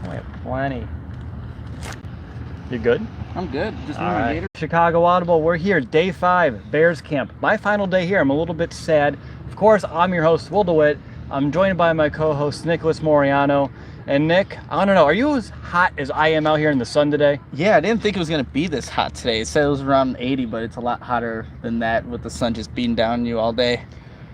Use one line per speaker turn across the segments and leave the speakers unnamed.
We have plenty. You good?
I'm good. Just
all right. Chicago Audible, we're here, day 5, Bears camp. My final day here. I'm a little bit sad. Of course, I'm your host, Will DeWitt. I'm joined by my co-host, Nicholas Moriano. And Nick, I don't know, are you as hot as I am out here in the sun today?
Yeah, I didn't think it was going to be this hot today. It said it was around 80, but it's a lot hotter than that with the sun just beating down on you all day.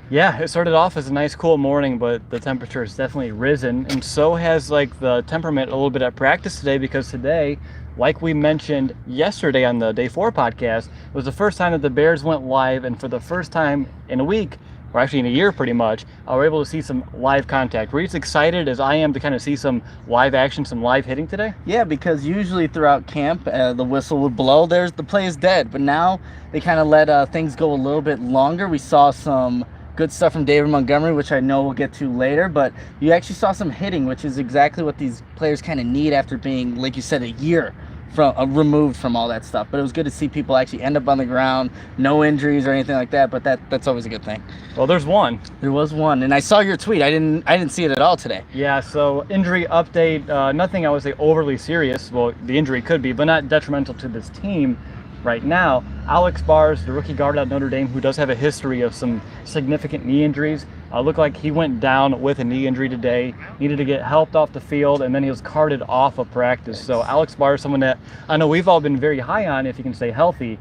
Yeah, it started off as a nice cool morning, but the temperature has definitely risen. And so has like the temperament a little bit at practice today, because today, like we mentioned yesterday on the Day 4 podcast, it was the first time that the Bears went live, and for the first time in a week, or actually in a year pretty much, we're able to see some live contact. Were you as excited as I am to kind of see some live action, some live hitting today?
Yeah, because usually throughout camp, the whistle would blow. The play is dead, but now they kind of let things go a little bit longer. We saw some good stuff from David Montgomery, which I know we'll get to later, but you actually saw some hitting, which is exactly what these players kind of need after being, like you said, a year from removed from all that stuff. But it was good to see people actually end up on the ground, no injuries or anything like that, but that's always a good thing.
Well, there's one.
There was one, and I saw your tweet. I didn't see it at all today.
Yeah, so injury update, nothing I would say overly serious. Well, the injury could be, but not detrimental to this team right now. Alex Bars, the rookie guard at Notre Dame, who does have a history of some significant knee injuries, looked like he went down with a knee injury today, needed to get helped off the field, and then he was carted off of practice. So Alex Bars, someone that I know we've all been very high on if he can stay healthy.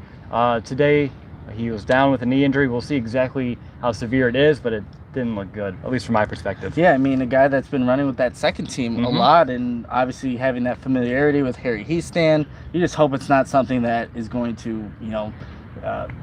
Today, he was down with a knee injury. We'll see exactly how severe it is, but it didn't look good, at least from my perspective.
Yeah, I mean, a guy that's been running with that second team a lot, and obviously having that familiarity with Harry Heastan, you just hope it's not something that is going to,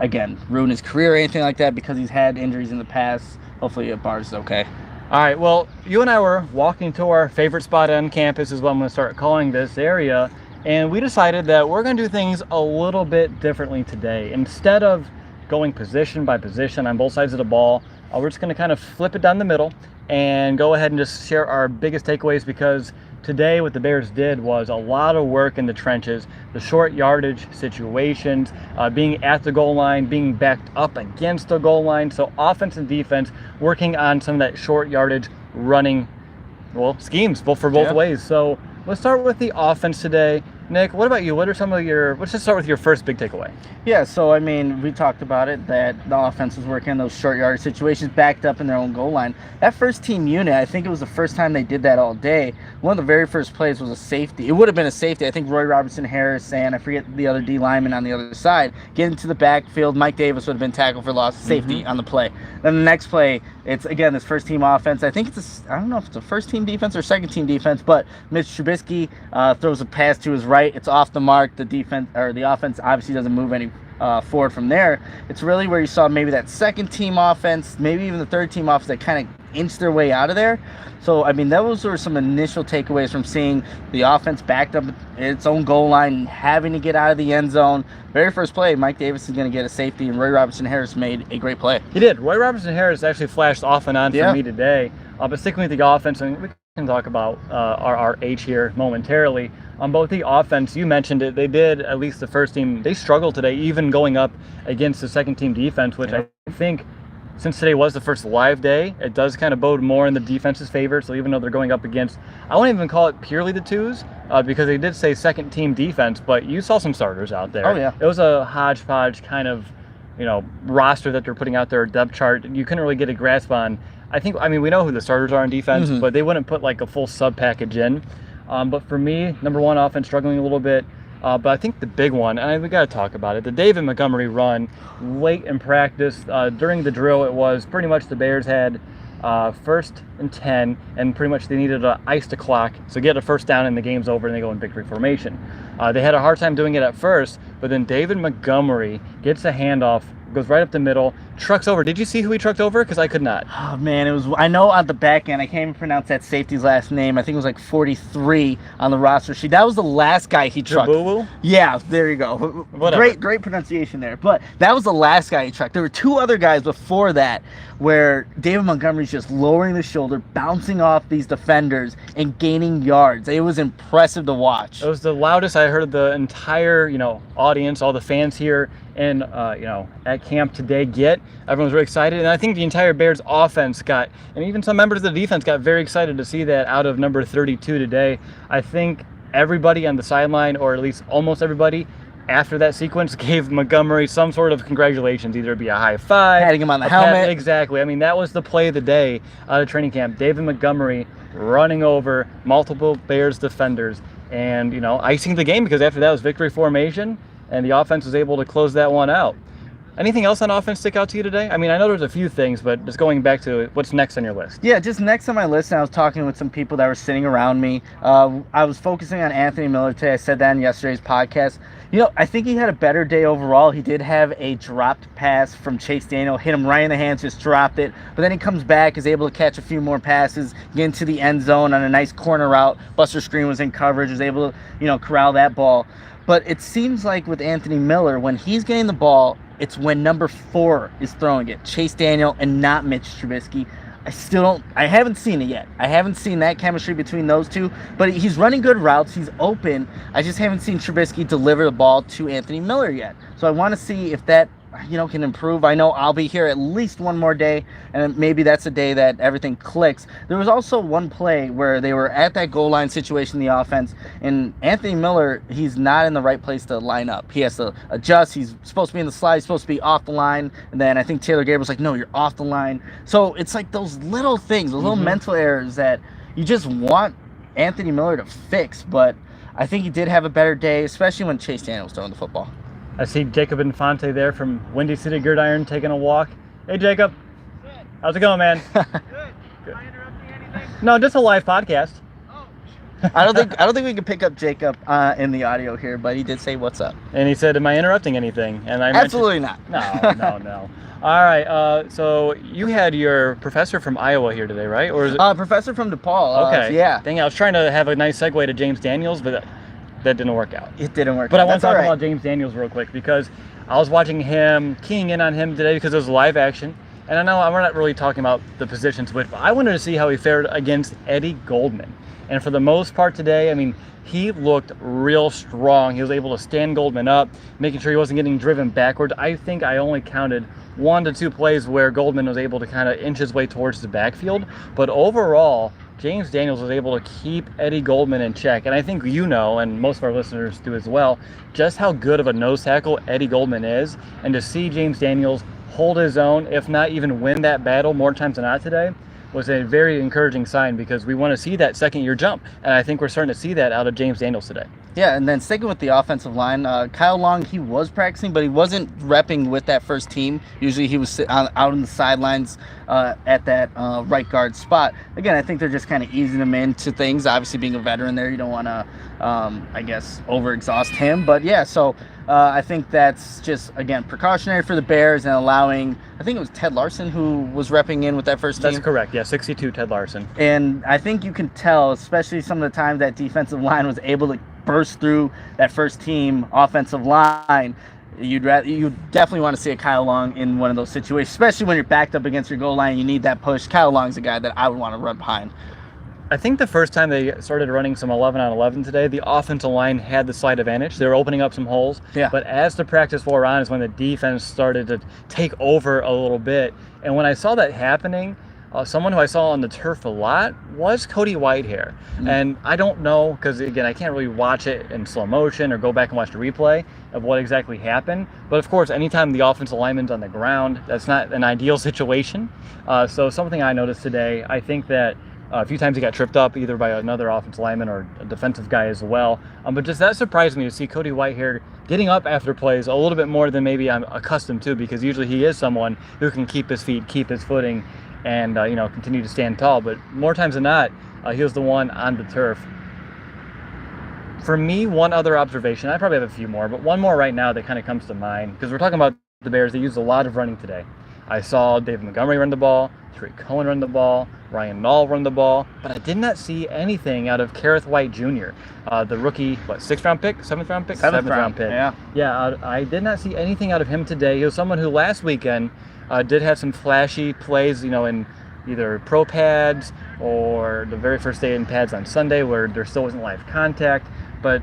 again, ruin his career or anything like that, because he's had injuries in the past. Hopefully Bars is okay.
All right, well, you and I were walking to our favorite spot on campus, is what I'm going to start calling this area, and we decided that we're going to do things a little bit differently today. Instead of going position by position on both sides of the ball, we're just going to kind of flip it down the middle and go ahead and just share our biggest takeaways, because today what the Bears did was a lot of work in the trenches, the short yardage situations, being at the goal line, being backed up against the goal line. So offense and defense working on some of that short yardage running, schemes for both ways. So let's start with the offense today. Nick, what about you? What are some of let's just start with your first big takeaway.
Yeah, so I mean, we talked about it, that the offense was working on those short yardage situations backed up in their own goal line. That first team unit, I think it was the first time they did that all day. One of the very first plays was a safety. It would have been a safety. I think Roy Robertson Harris and I forget the other D lineman on the other side get into the backfield. Mike Davis would have been tackled for loss, safety on the play. Then the next play, it's again this first team offense. I think I don't know if it's a first team defense or second team defense, but Mitch Trubisky throws a pass to his right. It's off the mark. The defense or the offense obviously doesn't move any forward from there. It's really where you saw maybe that second team offense, maybe even the third team offense that kind of inched their way out of there. So I mean, those were some initial takeaways from seeing the offense backed up at its own goal line and having to get out of the end zone. Very first play, Mike Davis is going to get a safety, and Roy Robertson Harris made a great play.
He did. Roy Robertson Harris actually flashed off and on for me today. But sticking with the offense, and we can talk about our H here momentarily. On both the offense, you mentioned it, they did, at least the first team, they struggled today, even going up against the second team defense, which I think, since today was the first live day, it does kind of bode more in the defense's favor. So even though they're going up against, I won't even call it purely the twos, because they did say second team defense, but you saw some starters out there.
Oh, yeah.
It was a hodgepodge kind of, roster that they're putting out there, depth chart. You couldn't really get a grasp on. I mean, we know who the starters are on defense, but they wouldn't put like a full sub package in. But for me, number one, offense struggling a little bit. But I think the big one, and we got to talk about it, the David Montgomery run late in practice. During the drill, it was pretty much the Bears had 1st and 10, and pretty much they needed to ice the clock. So get a first down and the game's over and they go in victory formation. They had a hard time doing it at first, but then David Montgomery gets a handoff, goes right up the middle, trucks over. Did you see who he trucked over? Because I could not.
Oh, man, I know on the back end, I can't even pronounce that safety's last name. I think it was like 43 on the roster sheet. That was the last guy he trucked.
Jabuwu?
Yeah, there you go.
Whatever.
Great pronunciation there. But that was the last guy he trucked. There were two other guys before that where David Montgomery's just lowering the shoulder, bouncing off these defenders, and gaining yards. It was impressive to watch.
It was the loudest I heard of the entire, audience, all the fans here and at camp today get. Everyone's really excited, and I think the entire Bears offense got, and even some members of the defense got very excited to see that out of number 32 today. I think everybody on the sideline, or at least almost everybody, after that sequence gave Montgomery some sort of congratulations, either it be a high five,
patting him on the helmet.
Exactly. I mean, that was the play of the day out of training camp. David Montgomery running over multiple Bears defenders and, icing the game, because after that was victory formation and the offense was able to close that one out. Anything else on offense stick out to you today? I mean, I know there's a few things, but just going back to what's next on your list.
Yeah, just next on my list, and I was talking with some people that were sitting around me. I was focusing on Anthony Miller today. I said that in yesterday's podcast. I think he had a better day overall. He did have a dropped pass from Chase Daniel, hit him right in the hands, just dropped it. But then he comes back, is able to catch a few more passes, get into the end zone on a nice corner route. Buster Screen was in coverage, was able to, corral that ball. But it seems like with Anthony Miller, when he's getting the ball, it's when number 4 is throwing it, Chase Daniel, and not Mitch Trubisky. I haven't seen it yet. I haven't seen that chemistry between those two, but he's running good routes. He's open. I just haven't seen Trubisky deliver the ball to Anthony Miller yet. So I want to see if that, can improve. I know I'll be here at least one more day, and maybe that's a day that everything clicks. There was also one play where they were at that goal line situation in the offense, and Anthony Miller, he's not in the right place to line up. He has to adjust. He's supposed to be in the slide. He's supposed to be off the line, and then I think Taylor Gabriel's like, no, you're off the line. So it's like those little things, those little mental errors that you just want Anthony Miller to fix, but I think he did have a better day, especially when Chase Daniel was throwing the football.
I see Jacob Infante there from Windy City Gridiron taking a walk. Hey, Jacob.
Good.
How's it going, man?
Good. Am I interrupting anything?
No, just a live podcast.
Oh.
I don't think we can pick up Jacob in the audio here, but he did say what's up.
And he said, "Am I interrupting anything?" And I
absolutely not.
No. All right. So you had your professor from Iowa here today, right? Or is it
professor from DePaul?
Okay.
Yeah.
Dang, I was trying to have a nice segue to James Daniels, but that didn't work out.
It didn't work
But
out.
I want to talk about James Daniels real quick, because I was watching him, keying in on him today because it was live action. And I know we're not really talking about the position switch, but I wanted to see how he fared against Eddie Goldman. And for the most part today, I mean, he looked real strong. He was able to stand Goldman up, making sure he wasn't getting driven backwards. I think I only counted 1 to 2 plays where Goldman was able to kind of inch his way towards the backfield. But overall, James Daniels was able to keep Eddie Goldman in check. And I think and most of our listeners do as well, just how good of a nose tackle Eddie Goldman is. And to see James Daniels hold his own, if not even win that battle more times than not today, was a very encouraging sign, because we want to see that second-year jump. And I think we're starting to see that out of James Daniels today.
Yeah, and then sticking with the offensive line, Kyle Long, he was practicing, but he wasn't repping with that first team. Usually he was out on the sidelines at that right guard spot. Again, I think they're just kind of easing him into things. Obviously, being a veteran there, you don't want to, overexhaust him. But yeah, so I think that's just, again, precautionary for the Bears and allowing, I think it was Ted Larson who was repping in with that first team.
That's correct, yeah, 62 Ted Larson.
And I think you can tell, especially some of the time that defensive line was able to burst through that first team offensive line, you definitely want to see a Kyle Long in one of those situations, especially when you're backed up against your goal line and you need that push. Kyle Long's a guy that I would want to run behind.
I think the first time they started running some 11 on 11 today, the offensive line had the slight advantage. They were opening up some holes.
Yeah.
But as the practice wore on is when the defense started to take over a little bit. And when I saw that happening, someone who I saw on the turf a lot was Cody Whitehair. Mm-hmm. And I don't know, because again, I can't really watch it in slow motion or go back and watch the replay of what exactly happened. But of course, anytime the offensive lineman's on the ground, that's not an ideal situation. So something I noticed today, I think that a few times he got tripped up either by another offensive lineman or a defensive guy as well. But just that surprised me to see Cody Whitehair getting up after plays a little bit more than maybe I'm accustomed to, because usually he is someone who can keep his feet, keep his footing, and continue to stand tall. But more times than not, he was the one on the turf. For me, one other observation, I probably have a few more, but one more right now that kind of comes to mind, because we're talking about the Bears. They used a lot of running today. I saw David Montgomery run the ball, Tariq Cohen run the ball, Ryan Nall run the ball, but I did not see anything out of Kareth White Jr., the rookie, 6th round pick, 7th round pick?
7th round
pick.
Yeah,
I did not see anything out of him today. He was someone who last weekend did have some flashy plays, in either pro pads or the very first day in pads on Sunday where there still wasn't live contact. But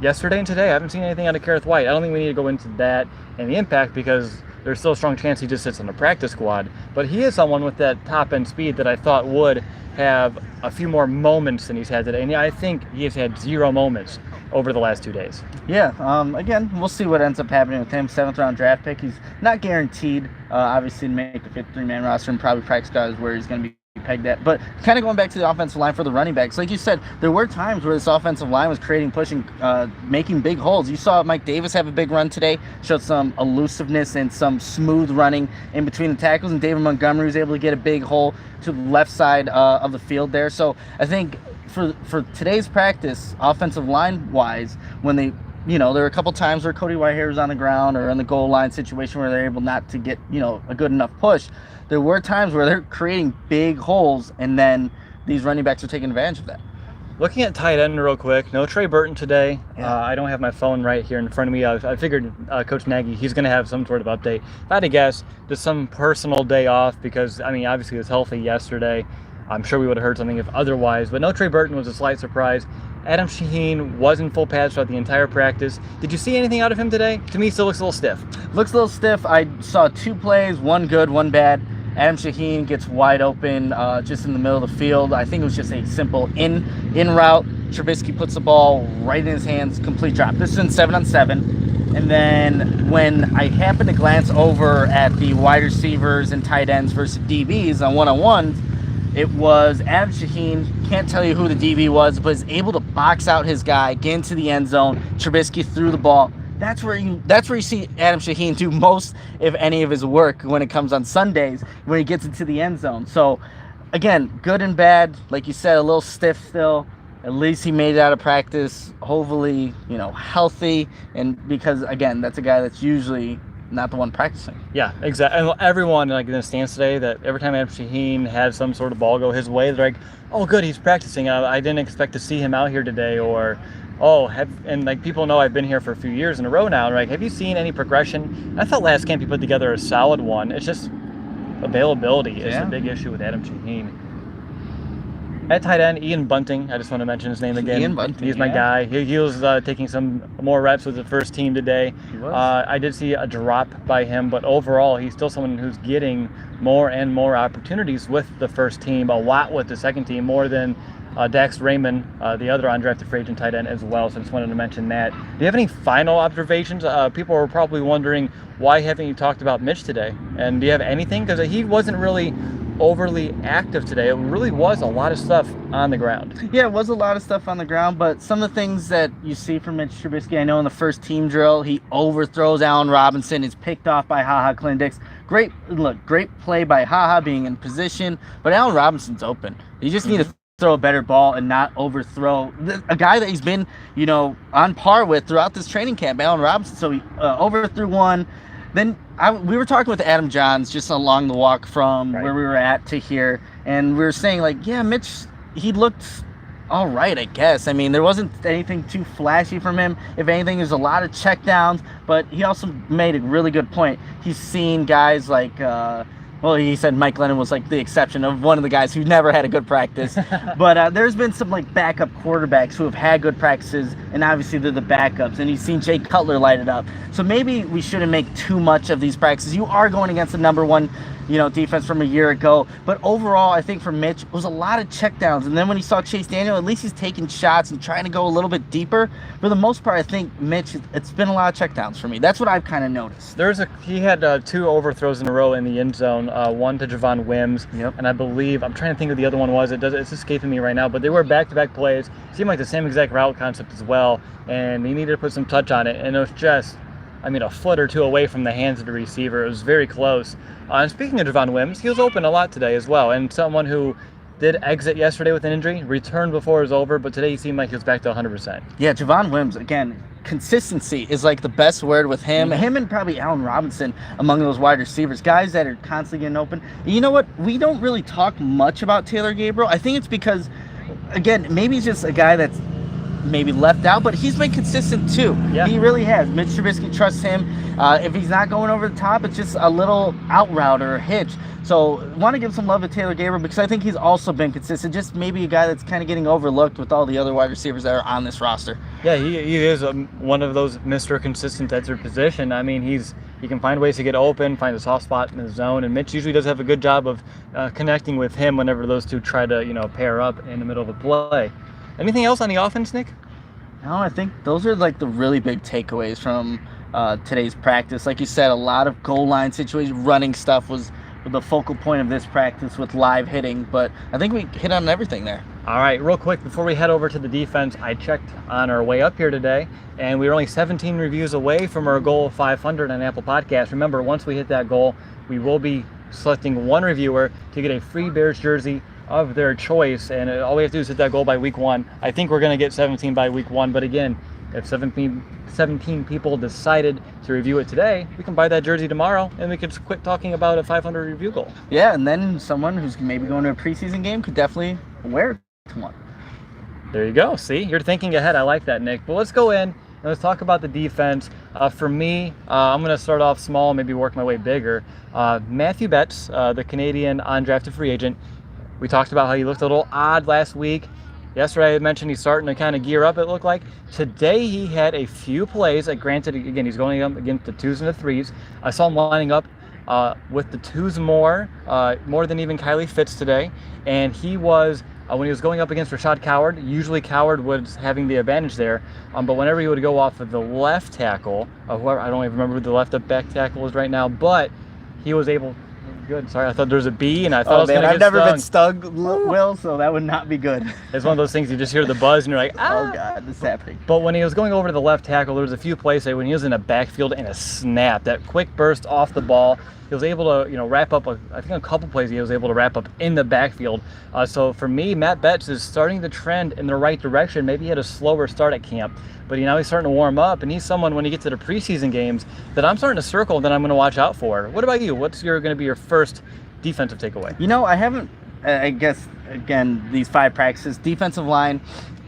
yesterday and today, I haven't seen anything out of Kareth White. I don't think we need to go into that and the impact because there's still a strong chance he just sits on the practice squad. But he is someone with that top-end speed that I thought would have a few more moments than he's had today. And yeah, I think he has had 0 moments over the last 2 days.
Yeah, again, we'll see what ends up happening with him. 7th-round draft pick. He's not guaranteed, obviously, to make the 53-man roster, and probably practice squad is where he's going to be pegged at. But kind of going back to the offensive line for the running backs, like you said, there were times where this offensive line was creating, pushing, making big holes. You saw Mike Davis have a big run today, showed some elusiveness and some smooth running in between the tackles, and David Montgomery was able to get a big hole to the left side of the field there. So I think for today's practice, offensive line wise, when they, there were a couple times where Cody Whitehair was on the ground or in the goal line situation where they're able not to get, a good enough push. There were times where they're creating big holes, and then these running backs are taking advantage of that.
Looking at tight end real quick, no Trey Burton today.
Yeah.
I don't have my phone right here in front of me. I figured Coach Nagy, he's going to have some sort of update. If I had to guess, just some personal day off because, obviously he was healthy yesterday. I'm sure we would have heard something if otherwise, but no Trey Burton was a slight surprise. Adam Shaheen was in full pads throughout the entire practice. Did you see anything out of him today? To me, he still looks a little stiff.
Looks a little stiff. I saw 2 plays, one good, one bad. Adam Shaheen gets wide open just in the middle of the field. I think it was just a simple in route. Trubisky puts the ball right in his hands, complete drop. This is in 7-on-7. And then when I happened to glance over at the wide receivers and tight ends versus DBs on one-on-ones, it was Adam Shaheen, can't tell you who the DB was, but is able to box out his guy, get into the end zone. Trubisky threw the ball. That's where you see Adam Shaheen do most, if any, of his work when it comes on Sundays, when he gets into the end zone. So, again, good and bad. Like you said, a little stiff still. At least he made it out of practice, hopefully, healthy. And because, again, that's a guy that's usually not the one practicing.
Yeah, exactly. And everyone in the stands today, that every time Adam Shaheen had some sort of ball go his way, they're like, oh, good, he's practicing. I didn't expect to see him out here today. Or, people know I've been here for a few years in a row now. Have you seen any progression? And I thought last camp he put together a solid one. It's just availability is the big issue with Adam Shaheen. At tight end, Ian Bunting. I just want to mention his name again.
Ian Bunting,
he's my guy. He was taking some more reps with the first team today.
He was.
I did see a drop by him, but overall, he's still someone who's getting more and more opportunities with the first team, a lot with the second team, more than Dax Raymond, the other undrafted free agent tight end as well. So I just wanted to mention that. Do you have any final observations? People were probably wondering, why haven't you talked about Mitch today? And do you have anything? Because he wasn't really overly active today. It really was a lot of stuff on the ground.
Yeah, it was a lot of stuff on the ground, but some of the things that you see from Mitch Trubisky, I know in the first team drill, he overthrows Allen Robinson, is picked off by HaHa Clinton-Dix. Great play by HaHa being in position, but Allen Robinson's open. You just need to throw a better ball and not overthrow a guy that he's been, on par with throughout this training camp, Allen Robinson. So he overthrew one. Then we were talking with Adam Johns just along the walk from where we were at to here, and we were saying, Mitch, he looked all right, I guess. There wasn't anything too flashy from him. If anything, there's a lot of checkdowns, but he also made a really good point. He's seen guys like, he said Mike Lennon was the exception of one of the guys who never had a good practice. But there's been some backup quarterbacks who have had good practices, and obviously they're the backups. And you've seen Jay Cutler light it up. So maybe we shouldn't make too much of these practices. You are going against the number one, defense from a year ago. But overall, I think for Mitch, it was a lot of checkdowns. And then when he saw Chase Daniel, at least he's taking shots and trying to go a little bit deeper. For the most part, I think Mitch, it's been a lot of checkdowns for me. That's what I've kind of noticed.
He had 2 overthrows in a row in the end zone. One to Javon Wims, and I believe, I'm trying to think of the other one was. It's escaping me right now, but they were back-to-back plays. Seemed like the same exact route concept as well, and he needed to put some touch on it, and it was just, a foot or 2 away from the hands of the receiver. It was very close. And speaking of Javon Wims, he was open a lot today as well, and someone who did exit yesterday with an injury, returned before it was over, but today he seemed like he was back to 100%.
Yeah, Javon Wims, again, consistency is the best word with him. Him and probably Allen Robinson among those wide receivers, guys that are constantly getting open. And you know what? We don't really talk much about Taylor Gabriel. I think it's because, again, maybe he's just a guy that's maybe left out, but he's been consistent too.
Yeah.
He really has. Mitch Trubisky trusts him. If he's not going over the top, it's just a little out route or a hitch. So want to give some love to Taylor Gabriel because I think he's also been consistent. Just maybe a guy that's kind of getting overlooked with all the other wide receivers that are on this roster.
Yeah, he is one of those Mr. Consistent at their position. I mean, he can find ways to get open, find a soft spot in the zone, and Mitch usually does have a good job of connecting with him whenever those two try to pair up in the middle of a play. Anything else on the offense, Nick?
No, I think those are like the really big takeaways from today's practice. Like you said, a lot of goal line situations, running stuff was the focal point of this practice with live hitting, but I think we hit on everything there.
All right, real quick, before we head over to the defense, I checked on our way up here today, and we were only 17 reviews away from our goal of 500 on Apple Podcasts. Remember, once we hit that goal, we will be selecting one reviewer to get a free Bears jersey of their choice, and all we have to do is hit that goal by week 1. I think we're going to get 17 by week 1, but again, if 17 people decided to review it today, we can buy that jersey tomorrow, and we could quit talking about a 500 review goal.
Yeah, and then someone who's maybe going to a preseason game could definitely wear one.
There you go. See, you're thinking ahead. I like that, Nick. But let's go in and let's talk about the defense. For me, I'm going to start off small, maybe work my way bigger. Matthew Betts, the Canadian undrafted free agent, we talked about how he looked a little odd last week. Yesterday I mentioned he's starting to kind of gear up, it looked like. Today he had a few plays. Granted, again, he's going up against the 2s and the 3s. I saw him lining up with the 2s more than even Kylie Fitz today. And he was, when he was going up against Rashad Coward, usually Coward was having the advantage there. But whenever he would go off of the left tackle, whoever, I don't even remember who the left back tackle is right now, but he was able... Good. Sorry, I thought there was a bee, and I thought I was going to get
I've never been
stung.
stung, Will, so that would not be good.
It's one of those things you just hear the buzz, and you're like, ah.
Oh, God, this is happening.
But when he was going over to the left tackle, there was a few plays when he was in a backfield and a snap, that quick burst off the ball, he was able to, wrap up, I think a couple plays he was able to wrap up in the backfield. So for me, Matt Betts is starting to trend in the right direction. Maybe he had a slower start at camp, but now he's starting to warm up, and he's someone when he gets to the preseason games that I'm starting to circle that I'm going to watch out for. What about you? What's going to be your first defensive takeaway?
I haven't, I guess, again, these 5 practices, defensive line,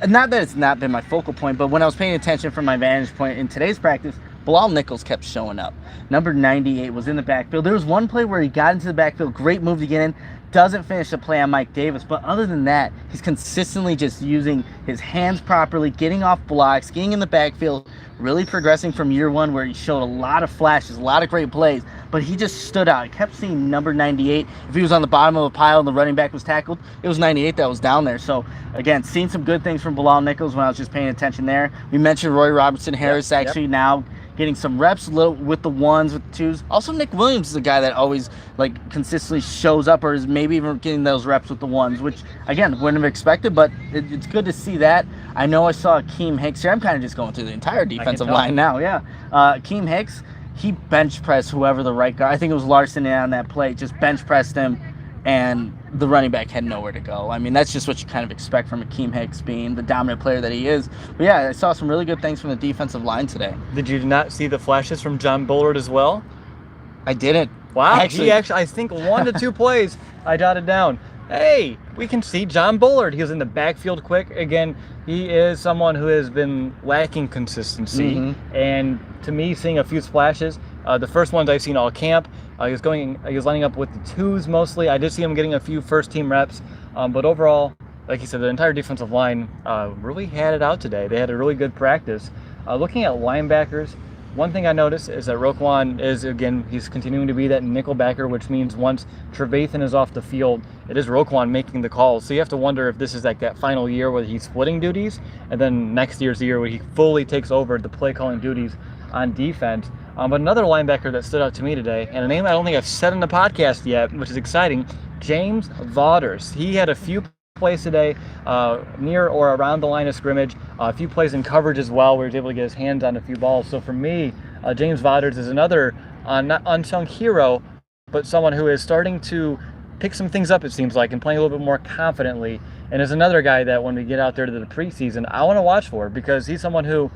not that it's not been my focal point, but when I was paying attention from my vantage point in today's practice, Bilal Nichols kept showing up. Number 98 was in the backfield. There was one play where he got into the backfield, great move to get in, doesn't finish the play on Mike Davis, but other than that, he's consistently just using his hands properly, getting off blocks, getting in the backfield, really progressing from year 1 where he showed a lot of flashes, a lot of great plays, but he just stood out. I kept seeing number 98. If he was on the bottom of the pile and the running back was tackled, it was 98 that was down there. So, again, seeing some good things from Bilal Nichols when I was just paying attention there. We mentioned Roy Robertson Harris actually now getting some reps with the 1s, with the 2s. Also, Nick Williams is a guy that always consistently shows up or is maybe even getting those reps with the 1s, which, again, wouldn't have expected, but it's good to see that. I know I saw Akeem Hicks here. I'm kind of just going through the entire defensive line now, Akeem Hicks, he bench pressed whoever the right guard, I think it was Larson on that play, just bench pressed him, and the running back had nowhere to go. I mean, that's just what you kind of expect from Akeem Hicks being the dominant player that he is. But yeah, I saw some really good things from the defensive line today.
Did you not see the flashes from John Bullard as well?
I didn't.
Wow, he actually, I think 1 to 2 plays I jotted down. Hey, we can see John Bullard. He was in the backfield quick. Again, he is someone who has been lacking consistency. And to me, seeing a few splashes, the first ones I've seen all camp, he was lining up with the 2s mostly. I did see him getting a few first-team reps. But overall, like you said, the entire defensive line really had it out today. They had a really good practice. Looking at linebackers, one thing I noticed is that Roquan is, again, he's continuing to be that nickel backer, which means once Trevathan is off the field, it is Roquan making the calls. So you have to wonder if this is like that final year where he's splitting duties, and then next year's the year where he fully takes over the play calling duties on defense. But another linebacker that stood out to me today, and a name I don't think I've said in the podcast yet, which is exciting, James Vaughters. He had a few plays today near or around the line of scrimmage, a few plays in coverage as well where he was able to get his hands on a few balls. So for me, James Vaughters is another not unsung hero, but someone who is starting to pick some things up, it seems like, and playing a little bit more confidently, and is another guy that when we get out there to the preseason, I want to watch for, because he's someone who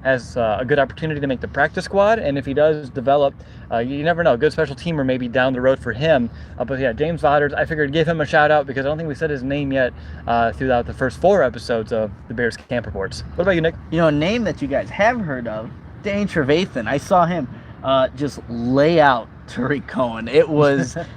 has a good opportunity to make the practice squad, and if he does develop, you never know, good special teamer maybe down the road for him. But yeah, James Vodders, I figured give him a shout out because I don't think we said his name yet throughout the first 4 episodes of the Bears Camp Reports. What about you, Nick?
You know, a name that you guys have heard of, Dane Trevathan. I saw him just lay out Tariq Cohen. It wasn't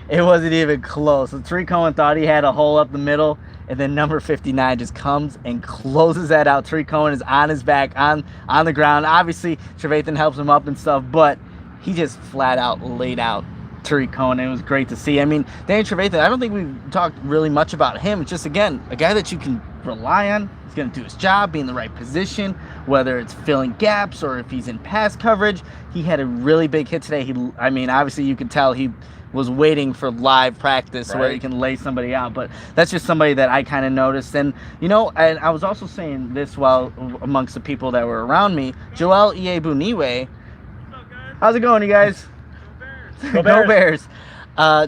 even close. So Tariq Cohen thought he had a hole up the middle, and then number 59 just comes and closes that out. Tariq Cohen is on his back, on the ground. Obviously, Trevathan helps him up and stuff, but he just flat out laid out Tariq Cohen. It was great to see. I mean, Danny Trevathan, I don't think we've talked really much about him. It's just, again, a guy that you can rely on. He's going to do his job, be in the right position, whether it's filling gaps or if he's in pass coverage. He had a really big hit today. I mean, obviously you could tell he was waiting for live practice where he can lay somebody out, but that's just somebody that I kind of noticed. And you know, and I was also saying this while amongst the people that were around me, Joel Iyebuniwe. How's it going, you guys?
Go Bears.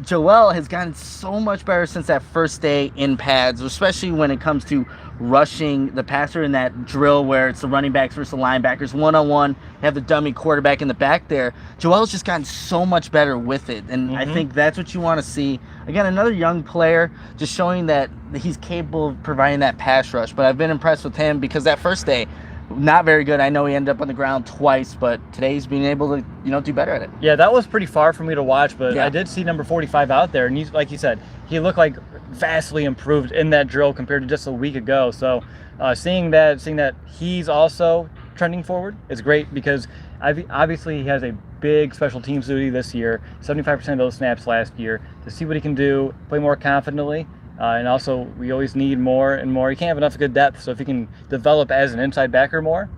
Joel has gotten so much better since that first day in pads, especially when it comes to rushing the passer in that drill where it's the running backs versus the linebackers one-on-one, have the dummy quarterback in the back there. Joel's just gotten so much better with it, and I think that's what you want to see. Again, another young player just showing that he's capable of providing that pass rush, but I've been impressed with him because that first day, not very good. I know he ended up on the ground twice, but today he's been able to, do better at it.
Yeah, that was pretty far for me to watch, but I did see number 45 out there, and like you said, he looked like vastly improved in that drill compared to just a week ago. So seeing that he's also trending forward is great because obviously he has a big special teams duty this year, 75% of those snaps last year. To see what he can do, play more confidently. And also, we always need more and more. You can't have enough good depth, so if you can develop as an inside backer more,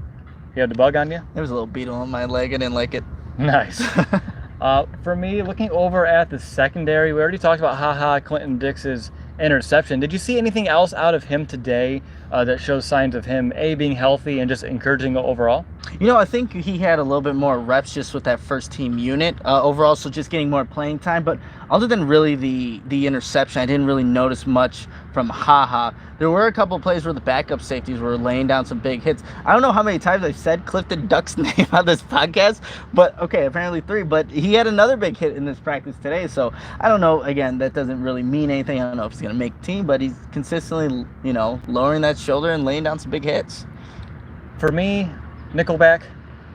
you have the bug on you.
There was a little beetle on my leg. I didn't like it.
Nice. For me, looking over at the secondary, we already talked about Clinton Dix's interception. Did you see anything else out of him today that shows signs of him, being healthy and just encouraging overall?
I think he had a little bit more reps just with that first team unit overall, so just getting more playing time. But other than really the interception, I didn't really notice much from There were a couple of plays where the backup safeties were laying down some big hits. I don't know how many times I've said Clifton Duck's name on this podcast, but okay, apparently 3. But he had another big hit in this practice today, so I don't know. Again, that doesn't really mean anything. I don't know if he's going to make the team, but he's consistently, lowering that shoulder and laying down some big hits.
For me, Nickelback,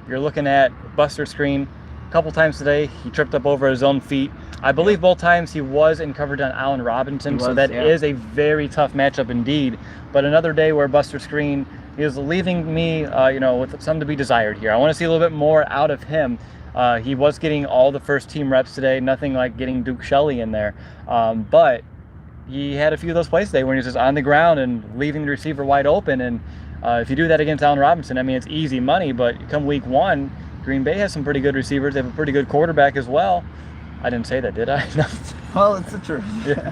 you're looking at Buster Screen. A couple times today, he tripped up over his own feet. I believe both times he was in coverage on Allen Robinson, so that is a very tough matchup indeed. But another day where Buster Screen is leaving me, with some to be desired here. I want to see a little bit more out of him. He was getting all the first team reps today, nothing like getting Duke Shelley in there. But he had a few of those plays today when he was just on the ground and leaving the receiver wide open. And if you do that against Allen Robinson, I mean, it's easy money, but come week 1, Green Bay has some pretty good receivers. They have a pretty good quarterback as well. I didn't say that, did I? No.
Well, it's the truth.
Yeah.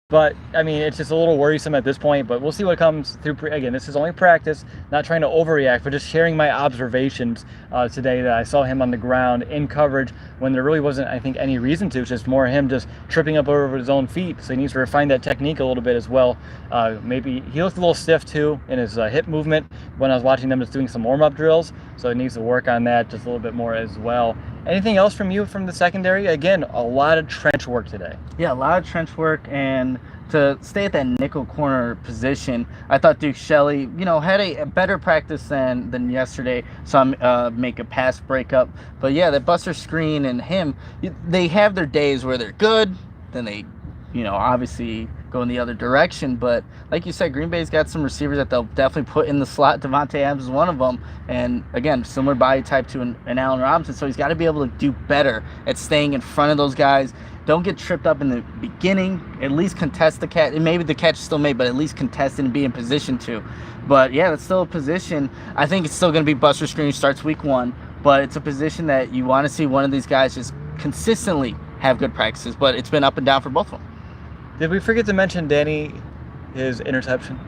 But, I mean, it's just a little worrisome at this point, but we'll see what comes through. Again, this is only practice, not trying to overreact, but just sharing my observations today that I saw him on the ground in coverage when there really wasn't, I think, any reason to. It's just more him just tripping up over his own feet, so he needs to refine that technique a little bit as well. Maybe he looked a little stiff, too, in his hip movement when I was watching them just doing some warm-up drills, so he needs to work on that just a little bit more as well. Anything else from you from the secondary? Again, a lot of trench work today.
Yeah, a lot of trench work, and to stay at that nickel corner position, I thought Duke Shelley, had a better practice than yesterday. Some make a pass breakup, but yeah, that Buster Screen and him, they have their days where they're good, then they, obviously go in the other direction. But like you said, Green Bay's got some receivers that they'll definitely put in the slot. Devontae Adams is one of them, and again, similar body type to an Allen Robinson, so he's got to be able to do better at staying in front of those guys. Don't get tripped up in the beginning. At least contest the catch. And maybe the catch is still made, but at least contest it and be in position to. But yeah, that's still a position. I think it's still going to be Buster Screen who starts week 1, but it's a position that you want to see one of these guys just consistently have good practices, but it's been up and down for both of them.
Did we forget to mention Danny, his interception?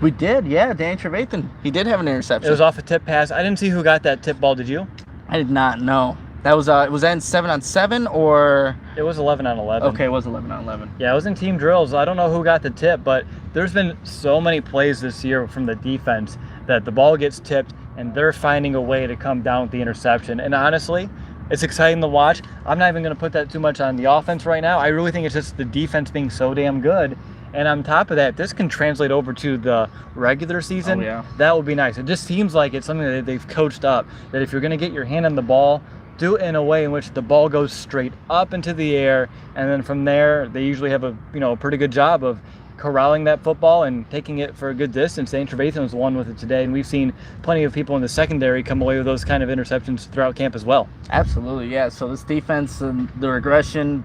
We did, yeah. Danny Trevathan. He did have an interception.
It was off a tip pass. I didn't see who got that tip ball. Did you?
I did not know. That was that in 7-on-7 or?
It was 11-on-11.
Okay, it was 11-on-11.
Yeah, it was in team drills. I don't know who got the tip, but there's been so many plays this year from the defense that the ball gets tipped and they're finding a way to come down with the interception. And honestly, it's exciting to watch. I'm not even going to put that too much on the offense right now. I really think it's just the defense being so damn good. And on top of that, this can translate over to the regular season.
Oh, yeah.
That would be nice. It just seems like it's something that they've coached up, that if you're going to get your hand on the ball, do it in a way in which the ball goes straight up into the air, and then from there, they usually have a pretty good job of corralling that football and taking it for a good distance. Dane Trevathan was one with it today, and we've seen plenty of people in the secondary come away with those kind of interceptions throughout camp as well.
Absolutely, yeah. So this defense, the regression,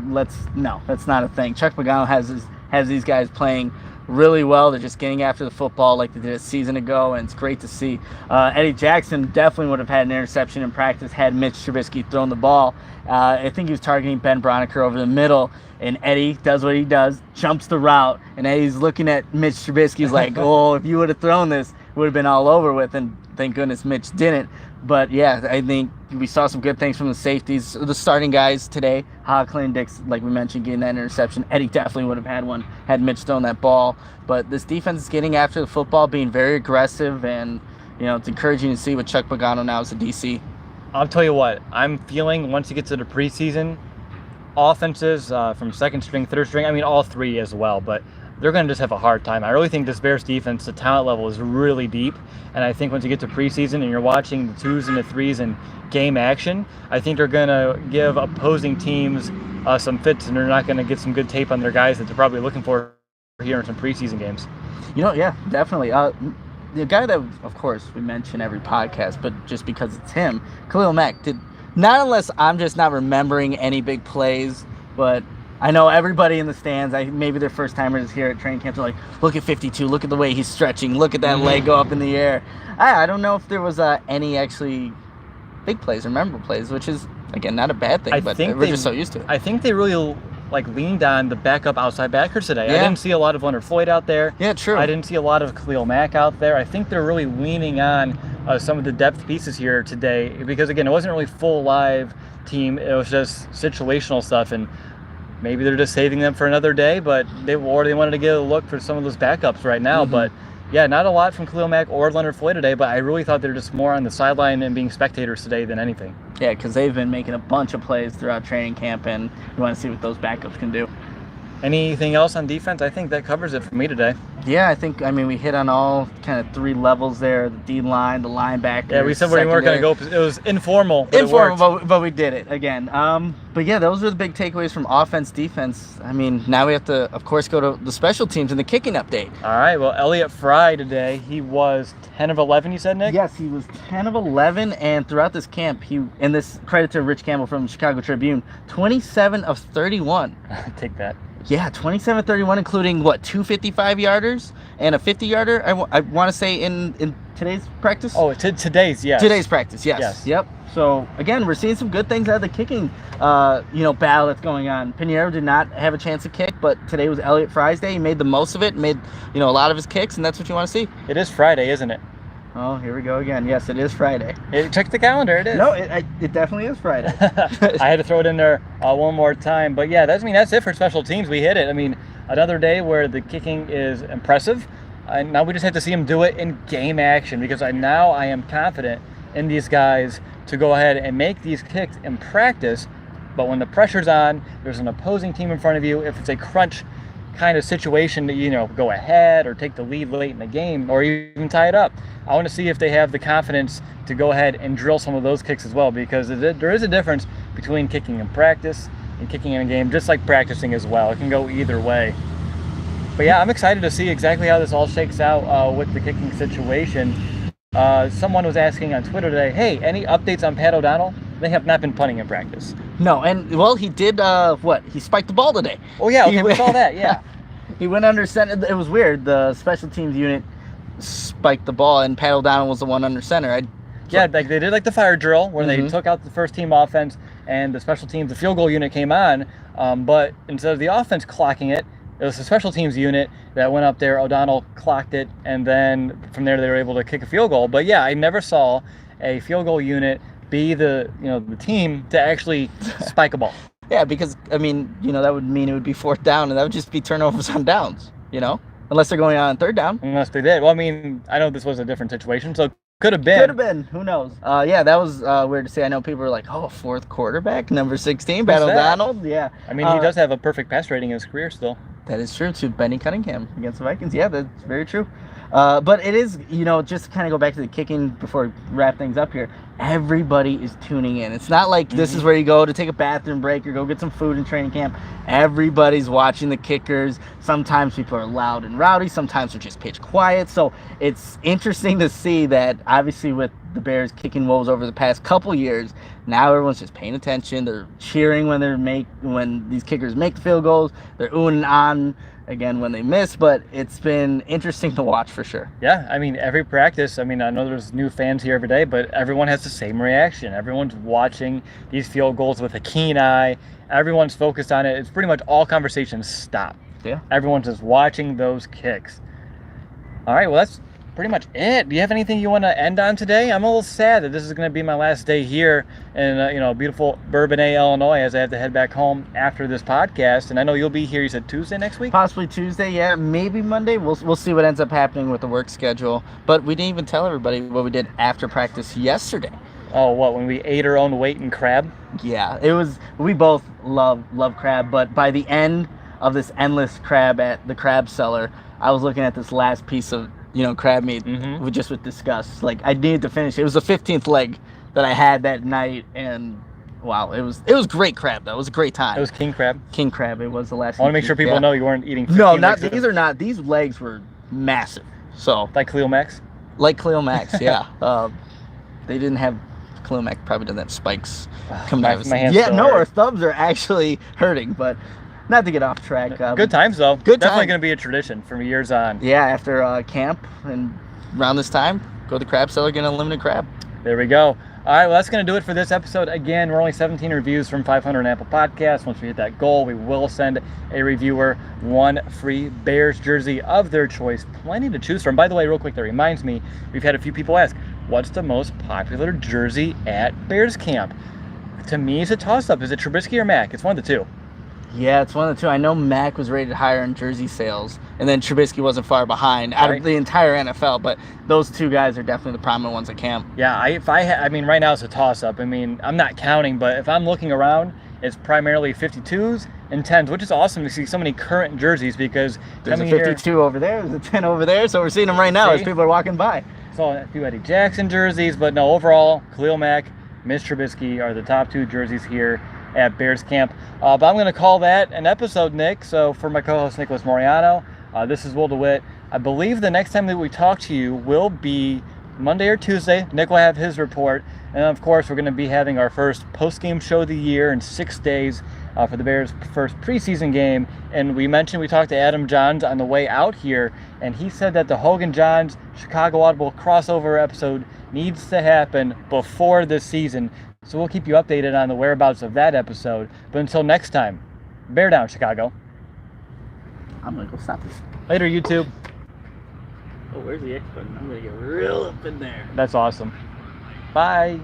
that's not a thing. Chuck Pagano has these guys playing really well. They're just getting after the football like they did a season ago, and it's great to see. Eddie Jackson definitely would have had an interception in practice had Mitch Trubisky thrown the ball. I think he was targeting Ben Broniker over the middle, and Eddie does what he does, jumps the route, and Eddie's looking at Mitch Trubisky's like, oh, if you would have thrown this, it would have been all over with, and thank goodness Mitch didn't. But yeah, I think we saw some good things from the safeties, the starting guys today. Hockley, Dix, like we mentioned, getting that interception. Eddie definitely would have had one had Mitch thrown that ball. But this defense is getting after the football, being very aggressive, and it's encouraging to see with Chuck Pagano now as a DC.
I'll tell you what, I'm feeling once you get to the preseason, offenses from second string, third string, I mean all three as well, but they're going to just have a hard time. I really think this Bears defense, the talent level is really deep, and I think once you get to preseason and you're watching the 2s and the 3s in game action, I think they're going to give opposing teams some fits, and they're not going to get some good tape on their guys that they're probably looking for here in some preseason games.
Yeah, definitely. The guy that, of course, we mention every podcast, but just because it's him, Khalil Mack, did not, unless I'm just not remembering any big plays, but I know everybody in the stands, maybe their first timers here at training camps are like, look at 52, look at the way he's stretching, look at that leg go up in the air. I don't know if there was any actually big plays or memorable plays, which is, again, not a bad thing, but we're just so used to it.
I think they really leaned on the backup outside backers today. Yeah. I didn't see a lot of Leonard Floyd out there.
Yeah, true.
I didn't see a lot of Khalil Mack out there. I think they're really leaning on some of the depth pieces here today because, again, it wasn't really full live team. It was just situational stuff, and maybe they're just saving them for another day, but they wanted to get a look for some of those backups right now. But yeah, not a lot from Khalil Mack or Leonard Floyd today, but I really thought they're just more on the sideline and being spectators today than anything.
Yeah, because they've been making a bunch of plays throughout training camp, and you want to see what those backups can do.
Anything else on defense? I think that covers it for me today.
Yeah, we hit on all kind of three levels there: the D-line, the linebacker.
Yeah, we said we weren't going to go. It was informal.
But we did it again. But yeah, those were the big takeaways from offense, defense. Now we have to, of course, go to the special teams and the kicking update.
All right. Well, Elliott Fry today, he was 10 of 11. You said, Nick?
Yes, he was 10 of 11, and throughout this camp, and this credit to Rich Campbell from the Chicago Tribune, 27 of 31.
Take that.
Yeah, 27-31, including, 2 55-yarders and a 50-yarder, I want to say, in today's practice?
Oh, today's, yes.
Today's practice, yes. Yep. So, again, we're seeing some good things out of the kicking, battle that's going on. Pinheiro did not have a chance to kick, but today was Elliott Fry's day. He made the most of it, made, a lot of his kicks, and that's what you want to see.
It is Friday, isn't it?
Oh, here we go again. Yes, it is Friday.
Check the calendar. It is.
No, it definitely is Friday.
I had to throw it in there one more time. But yeah, that's it for special teams. We hit it. Another day where the kicking is impressive. And now we just have to see them do it in game action because I am confident in these guys to go ahead and make these kicks in practice. But when the pressure's on, there's an opposing team in front of you. If it's a crunch kind of situation to go ahead or take the lead late in the game or even tie it up, I want to see if they have the confidence to go ahead and drill some of those kicks as well, because there is a difference between kicking in practice and kicking in a game, just like practicing as well. It can go either way. But yeah, I'm excited to see exactly how this all shakes out with the kicking situation. Someone was asking on Twitter today, hey, any updates on Pat O'Donnell? They have not been punting in practice.
No, and he did he spiked the ball today.
Oh yeah, okay, we saw that, yeah.
He went under center. It was weird. The special teams unit spiked the ball, and Pat O'Donnell was the one under center.
They did the fire drill where they took out the first team offense, and the special teams, the field goal unit came on, but instead of the offense clocking it, it was the special teams unit that went up there. O'Donnell clocked it, and then from there they were able to kick a field goal. But yeah, I never saw a field goal unit be the team to actually spike a ball.
Yeah, because that would mean it would be fourth down, and that would just be turnovers on downs. Unless they're going on third down.
Unless they did. Well, I know this was a different situation, so it Could have been.
Could have been. Who knows? Yeah, that was weird to see. I know people were like, "Oh, fourth quarterback, number 16, Battle
that?
Donald." Yeah.
I mean, he does have a perfect pass rating in his career still.
That is true, to Benny Cunningham against the Vikings. Yeah, that's very true. But it is, just to kind of go back to the kicking before we wrap things up here, everybody is tuning in. It's not like this is where you go to take a bathroom break or go get some food in training camp. Everybody's watching the kickers. Sometimes people are loud and rowdy. Sometimes they're just pitch quiet. So it's interesting to see that, obviously, with the Bears kicking woes over the past couple years, now everyone's just paying attention. They're cheering when these kickers make the field goals. They're oohing and on again when they miss. But it's been interesting to watch for sure.
Yeah, I mean, every practice, I know there's new fans here every day, but everyone has the same reaction. Everyone's watching these field goals with a keen eye. Everyone's focused on it. It's pretty much all conversations stop.
Yeah.
Everyone's just watching those kicks. All right, well, that's pretty much it. Do you have anything you want to end on today? I'm a little sad that this is going to be my last day here in beautiful Bourbonnais, Illinois, as I have to head back home after this podcast. And I know you'll be here. You said Tuesday next week?
Possibly Tuesday, yeah. Maybe Monday. We'll see what ends up happening with the work schedule. But we didn't even tell everybody what we did after practice yesterday.
Oh, what? When we ate our own weight in crab?
Yeah, it was. We both love crab, but by the end of this endless crab at the crab cellar, I was looking at this last piece of crab meat with disgust. Like, I needed to finish. It was the 15th leg that I had that night, and wow, it was great crab though. It was a great time.
It was king crab.
King crab. It was the last.
I want to make sure people know you weren't eating.
No, not these are not. These legs were massive. So
like Cleo Max.
Like Cleo Max, yeah. They didn't have. Cleo Max probably doesn't have spikes coming out of his hands. Yeah, no, our thumbs are actually hurting, but. Not to get off track.
Good times, though. Definitely
time.
going to be a tradition from years on.
Yeah, after camp and around this time, go to the crab cellar, get an unlimited crab.
There we go. All right, well, that's going to do it for this episode. Again, we're only 17 reviews from 500 on Apple Podcasts. Once we hit that goal, we will send a reviewer one free Bears jersey of their choice. Plenty to choose from. By the way, real quick, that reminds me, we've had a few people ask, what's the most popular jersey at Bears camp? To me, it's a toss-up. Is it Trubisky or Mack? It's one of the two.
Yeah, it's one of the two. I know Mack was rated higher in jersey sales, and then Trubisky wasn't far behind out of the entire NFL, but those two guys are definitely the prominent ones at camp.
Yeah, right now it's a toss-up. I'm not counting, but if I'm looking around, it's primarily 52s and 10s, which is awesome to see so many current jerseys because
there's a 52 over there, there's a 10 over there, so we're seeing them right now as people are walking by.
Saw a few Eddie Jackson jerseys, but no, overall, Khalil Mack, Mitch Trubisky are the top two jerseys here at Bears camp. But I'm going to call that an episode, Nick. So for my co-host Nicholas Moriano, this is Will DeWitt. I believe the next time that we talk to you will be Monday or Tuesday. Nick will have his report. And of course, we're going to be having our first post-game show of the year in 6 days for the Bears' first preseason game. And we talked to Adam Johns on the way out here, and he said that the Hogan Johns Chicago Audible crossover episode needs to happen before this season. So we'll keep you updated on the whereabouts of that episode. But until next time, bear down, Chicago.
I'm going to go stop this.
Later, YouTube.
Oh, where's the X button? I'm going to get real up in there.
That's awesome. Bye.